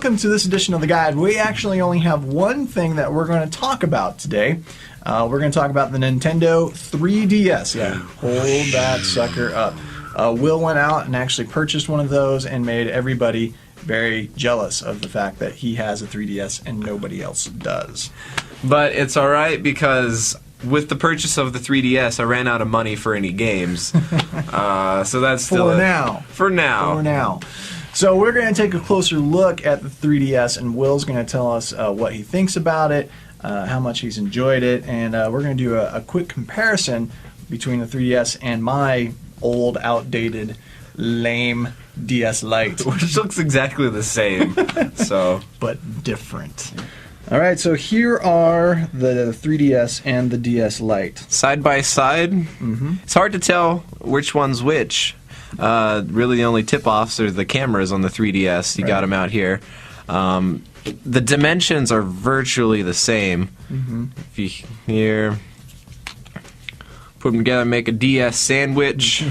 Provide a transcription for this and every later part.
welcome to this edition of the guide. We actually only have one thing that we're going to talk about today. We're going to talk about the Nintendo 3DS. Yeah, hold that sucker up. Will went out and actually purchased one of those and made everybody very jealous of the fact that he has a 3DS and nobody else does. But it's all right because with the purchase of the 3DS, I ran out of money for any games. So that's still For now. So we're going to take a closer look at the 3DS, and Will's going to tell us what he thinks about it, how much he's enjoyed it, and we're going to do a quick comparison between the 3DS and my old, outdated, lame DS Lite. Which looks exactly the same. But different. All right, so here are the 3DS and the DS Lite. Side by side, It's hard to tell which one's which. Really, the only tip-offs are the cameras on the 3DS. You got them out here. The dimensions are virtually the same. If you here, put them together, make a DS sandwich.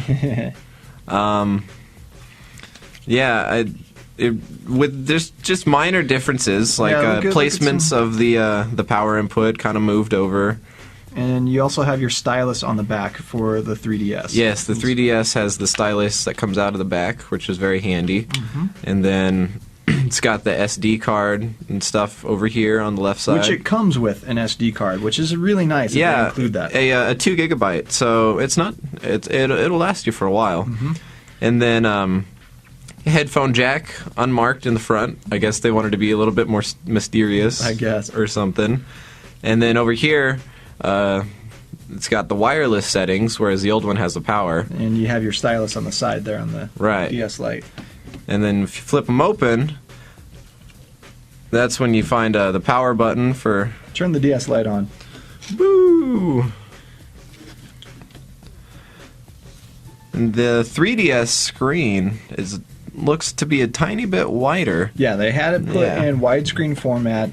With there's just minor differences, like placements of the power input kind of moved over. And you also have your stylus on the back for the 3DS. Yes, the 3DS has the stylus that comes out of the back, which is very handy. And then it's got the SD card and stuff over here on the left side. Which it comes with an SD card, which is really nice. Yeah, they include that. A 2 gigabyte, so it'll last you for a while. And then headphone jack unmarked in the front. I guess they wanted to be a little bit more mysterious, I guess, or something. And then over here, it's got the wireless settings, whereas the old one has the power. And you have your stylus on the side there on the DS Lite. And then if you flip them open, that's when you find the power button for... Turn the DS Lite on. Woo! And the 3DS screen looks to be a tiny bit wider. Yeah, they had it put in widescreen format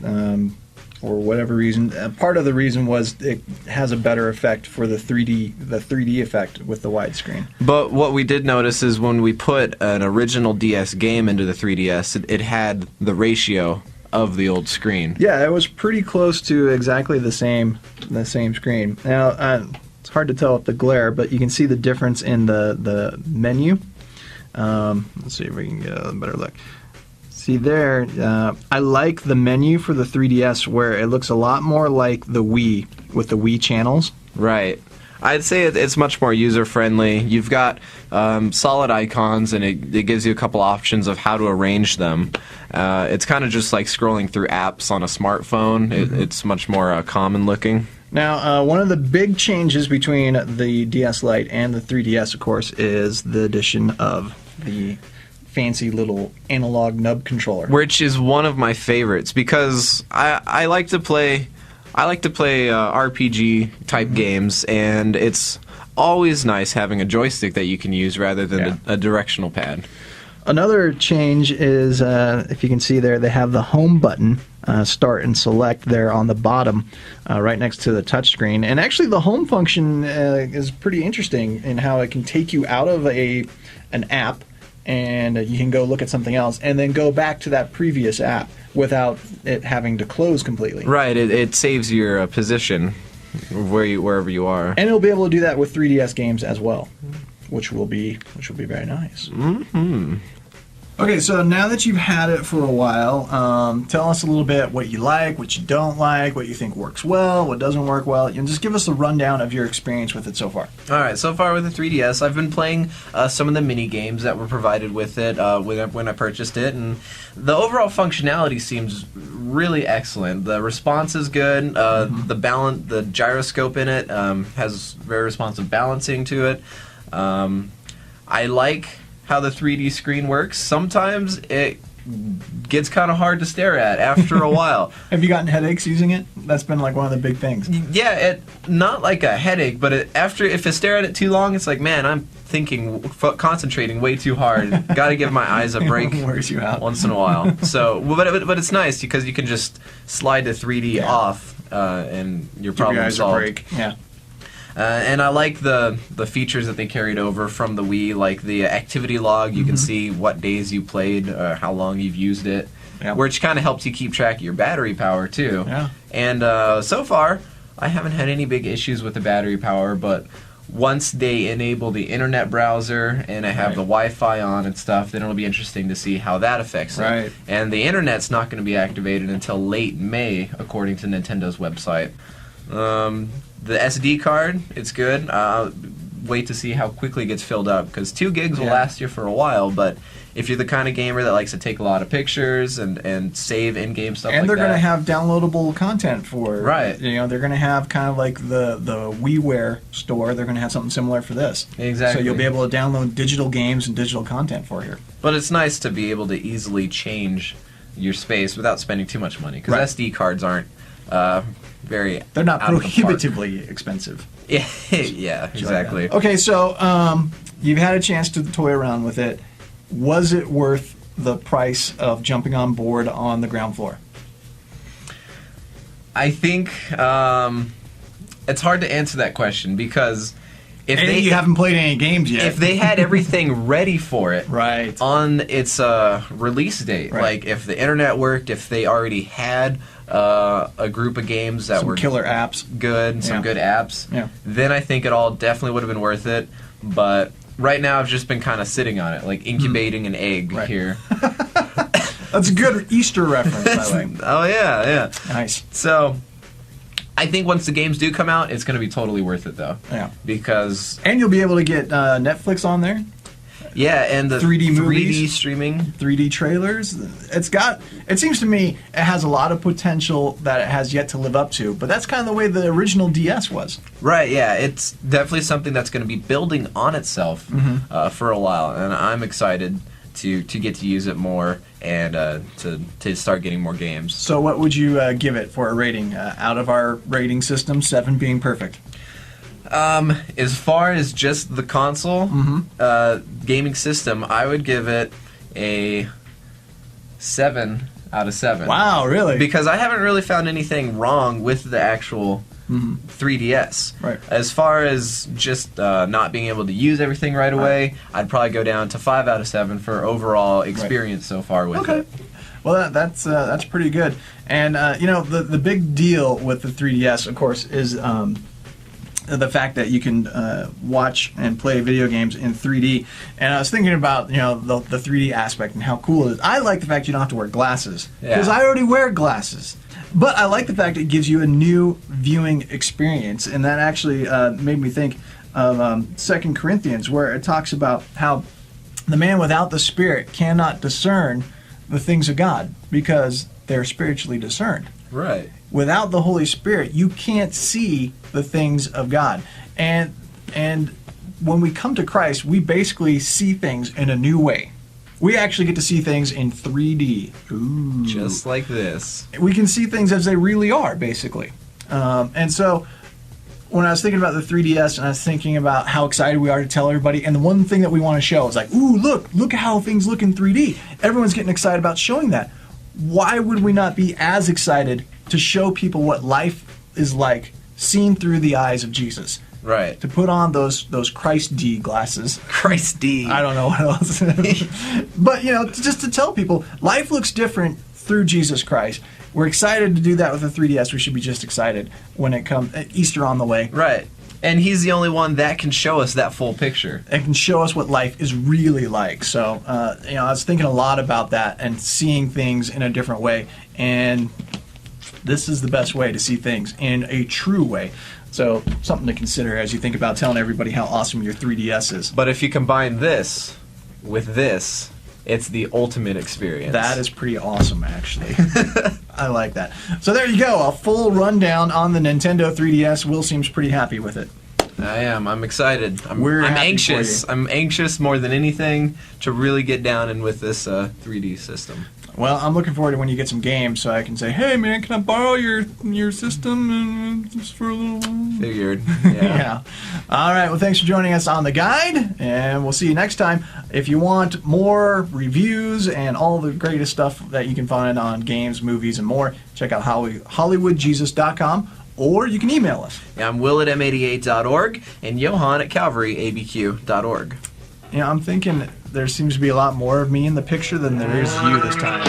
for whatever reason. Part of the reason was it has a better effect for the 3D effect with the widescreen. But what we did notice is when we put an original DS game into the 3DS, it had the ratio of the old screen. Yeah, it was pretty close to exactly the same screen. Now, it's hard to tell with the glare, but you can see the difference in the menu. Let's see if we can get a better look. See there, I like the menu for the 3DS where it looks a lot more like the Wii with the Wii channels. Right. I'd say it's much more user-friendly. You've got solid icons, and it gives you a couple options of how to arrange them. It's kind of just like scrolling through apps on a smartphone. It's much more common-looking. Now, one of the big changes between the DS Lite and the 3DS, of course, is the addition of the fancy little analog nub controller, which is one of my favorites because I like to play RPG type games, and it's always nice having a joystick that you can use rather than a directional pad. Another change is, if you can see there, they have the home button, start and select there on the bottom, right next to the touchscreen. And actually the home function is pretty interesting in how it can take you out of an app, and you can go look at something else, and then go back to that previous app without it having to close completely. Right, it saves your position wherever you are. And it'll be able to do that with 3DS games as well, which will be very nice. Okay, so now that you've had it for a while, tell us a little bit what you like, what you don't like, what you think works well, what doesn't work well, and just give us a rundown of your experience with it so far. Alright, so far with the 3DS, I've been playing some of the mini games that were provided with it when I purchased it, and the overall functionality seems really excellent. The response is good, the gyroscope in it has very responsive balancing to it. I like how the 3D screen works. Sometimes it gets kind of hard to stare at after a while. Have you gotten headaches using it? That's been like one of the big things. Yeah, not like a headache, but if I stare at it too long, it's like, man, I'm concentrating way too hard. Got to give my eyes a break. Wears you out once in a while. So, but it's nice because you can just slide the 3D off, and your problem solved. Give your eyes a break. Yeah. And I like the features that they carried over from the Wii, like the activity log. You can see what days you played, how long you've used it. which kind of helps you keep track of your battery power too. Yeah. And so far, I haven't had any big issues with the battery power, but once they enable the internet browser and I have the Wi-Fi on and stuff, then it'll be interesting to see how that affects it. Right. And the internet's not going to be activated until late May, according to Nintendo's website. The SD card, it's good. Wait to see how quickly it gets filled up, because 2 gigs will last you for a while, but if you're the kind of gamer that likes to take a lot of pictures and save in-game stuff and like that. they're going to have downloadable content for it. Right. You know, they're going to have kind of like the WiiWare store. They're going to have something similar for this. Exactly. So you'll be able to download digital games and digital content for here. But it's nice to be able to easily change your space without spending too much money, because SD cards aren't very. They're not out of the park. prohibitively expensive. Yeah, yeah, exactly. Okay, so you've had a chance to toy around with it. Was it worth the price of jumping on board on the ground floor? I think it's hard to answer that question, because if you haven't played any games yet. If they had everything ready for it on its release date, like if the internet worked, if they already had a group of games that were killer apps, good, some good apps, then I think it all definitely would have been worth it. But right now, I've just been kind of sitting on it, like incubating an egg here. That's a good Easter reference, by the way. Oh, yeah, yeah. Nice. So, I think once the games do come out, it's going to be totally worth it, though. Yeah. Because... And you'll be able to get Netflix on there. Yeah, and the 3D movies, 3D streaming, 3D trailers. It seems to me, it has a lot of potential that it has yet to live up to. But that's kind of the way the original DS was. Right. Yeah, it's definitely something that's going to be building on itself for a while, and I'm excited to get to use it more and to start getting more games. So, what would you give it for a rating out of our rating system? 7 being perfect. As far as just the console gaming system, I would give it a 7 out of 7. Wow, really? Because I haven't really found anything wrong with the actual 3DS. Right. As far as just not being able to use everything right away, I'd probably go down to 5 out of 7 for overall experience so far with it. Well, that's pretty good. And the big deal with the 3DS, of course, is the fact that you can watch and play video games in 3D. And I was thinking about the 3D aspect and how cool it is. I like the fact you don't have to wear glasses, because I already wear glasses. But I like the fact it gives you a new viewing experience, and that actually made me think of 2 Corinthians, where it talks about how the man without the Spirit cannot discern the things of God because they're spiritually discerned. Right. Without the Holy Spirit, you can't see the things of God. And when we come to Christ, we basically see things in a new way. We actually get to see things in 3D. Ooh. Just like this. We can see things as they really are, basically. And so, when I was thinking about the 3DS, and I was thinking about how excited we are to tell everybody, and the one thing that we want to show is like, ooh, look how things look in 3D. Everyone's getting excited about showing that. Why would we not be as excited to show people what life is like seen through the eyes of Jesus? Right. To put on those Christ D glasses. Christ D. I don't know what else. But, just to tell people, life looks different through Jesus Christ. We're excited to do that with the 3DS. We should be just excited when it comes Easter on the way. Right. And he's the only one that can show us that full picture. And can show us what life is really like. So, I was thinking a lot about that and seeing things in a different way. And this is the best way to see things in a true way. So, something to consider as you think about telling everybody how awesome your 3DS is. But if you combine this with this, it's the ultimate experience. That is pretty awesome, actually. I like that. So there you go, a full rundown on the Nintendo 3DS. Will seems pretty happy with it. I am. I'm excited. I'm anxious. I'm anxious more than anything to really get down in with this 3D system. Well, I'm looking forward to when you get some games so I can say, hey, man, can I borrow your system just for a little while? Figured. Yeah. All right. Well, thanks for joining us on The Guide, and we'll see you next time. If you want more reviews and all the greatest stuff that you can find on games, movies, and more, check out HollywoodJesus.com, or you can email us. Yeah, I'm Will at m88.org and Johan at CalvaryABQ.org. I'm thinking there seems to be a lot more of me in the picture than there is you this time.